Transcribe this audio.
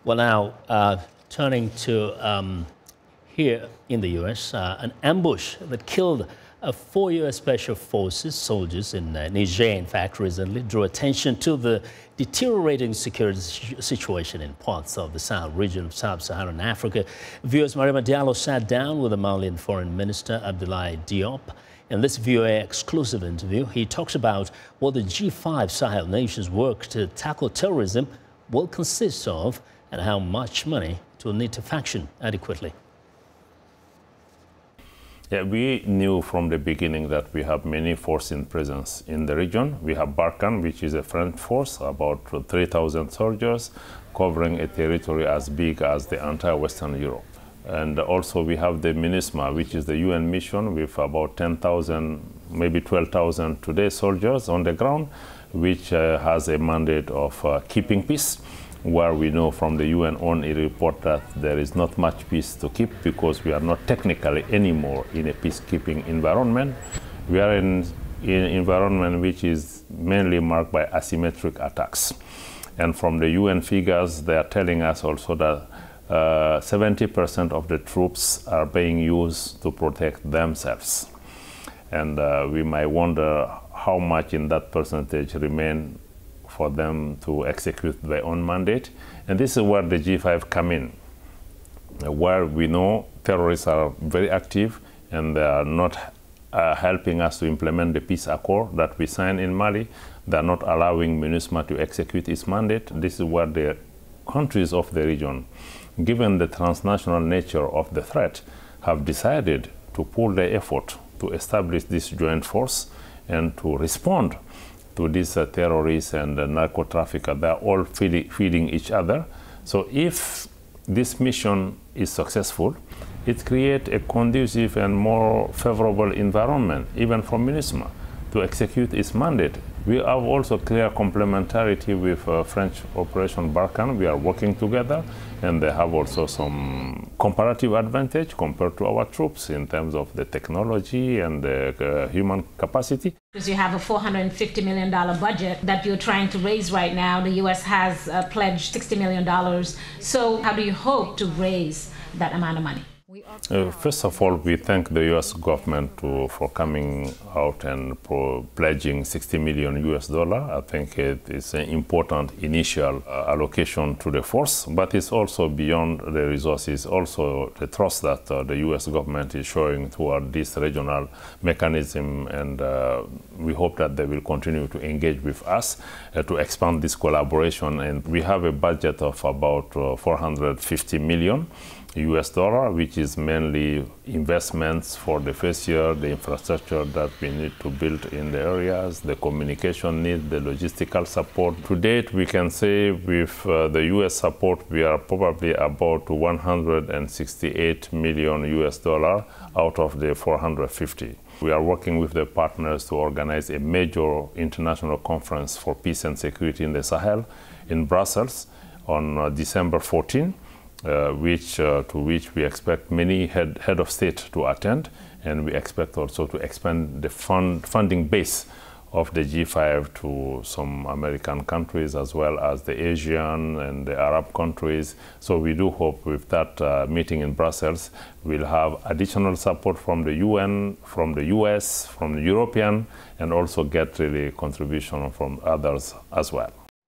Well, now, turning to here in the U.S., an ambush that killed 4 U.S. Special Forces soldiers in Niger, in fact, recently drew attention to the deteriorating security situation in parts of the Sahel region of Sub-Saharan Africa. Viewers, Mariama Diallo sat down with the Malian Foreign Minister Abdoulaye Diop. In this VOA exclusive interview, he talks about what the G5 Sahel nations' work to tackle terrorism will consist of and how much money it will need to function adequately. Yeah, we knew from the beginning that we have many forces in presence in the region. We have Barkhane, which is a French force, about 3,000 soldiers, covering a territory as big as the entire Western Europe. And also we have the MINUSMA, which is the UN mission, with about 10,000, maybe 12,000 today soldiers on the ground, which has a mandate of keeping peace, where we know from the UN own report that there is not much peace to keep because we are not technically anymore in a peacekeeping environment. We are in an environment which is mainly marked by asymmetric attacks. And from the UN figures, they are telling us also that 70% of the troops are being used to protect themselves. And we might wonder how much in that percentage remain for them to execute their own mandate. And this is where the G5 come in, where we know terrorists are very active and they are not helping us to implement the peace accord that we signed in Mali. They are not allowing MINUSMA to execute its mandate. This is where the countries of the region, given the transnational nature of the threat, have decided to pool their effort to establish this joint force and to respond to these terrorists and narco traffickers. They are all feeding each other. So if this mission is successful, it creates a conducive and more favorable environment, even for MINUSMA, to execute its mandate. We have also clear complementarity with French Operation Barkhane. We are working together, and they have also some comparative advantage compared to our troops in terms of the technology and the human capacity. Because you have a $450 million budget that you're trying to raise right now. The U.S. has pledged $60 million. So how do you hope to raise that amount of money? First of all, we thank the U.S. government for coming out and pledging $60 million US. I think it is an important initial allocation to the force, but it's also beyond the resources, also the trust that the U.S. government is showing toward this regional mechanism, and we hope that they will continue to engage with us to expand this collaboration. And we have a budget of about $450 million US, which is mainly investments for the first year, the infrastructure that we need to build in the areas, the communication need, the logistical support. To date, we can say with the US support, we are probably about $168 million US out of the 450. We are working with the partners to organize a major international conference for peace and security in the Sahel in Brussels on December 14. To which we expect many head of state to attend, and we expect also to expand the funding base of the G5 to some American countries as well as the Asian and the Arab countries. So we do hope with that meeting in Brussels, we'll have additional support from the UN, from the US, from the European, and also get really contribution from others as well.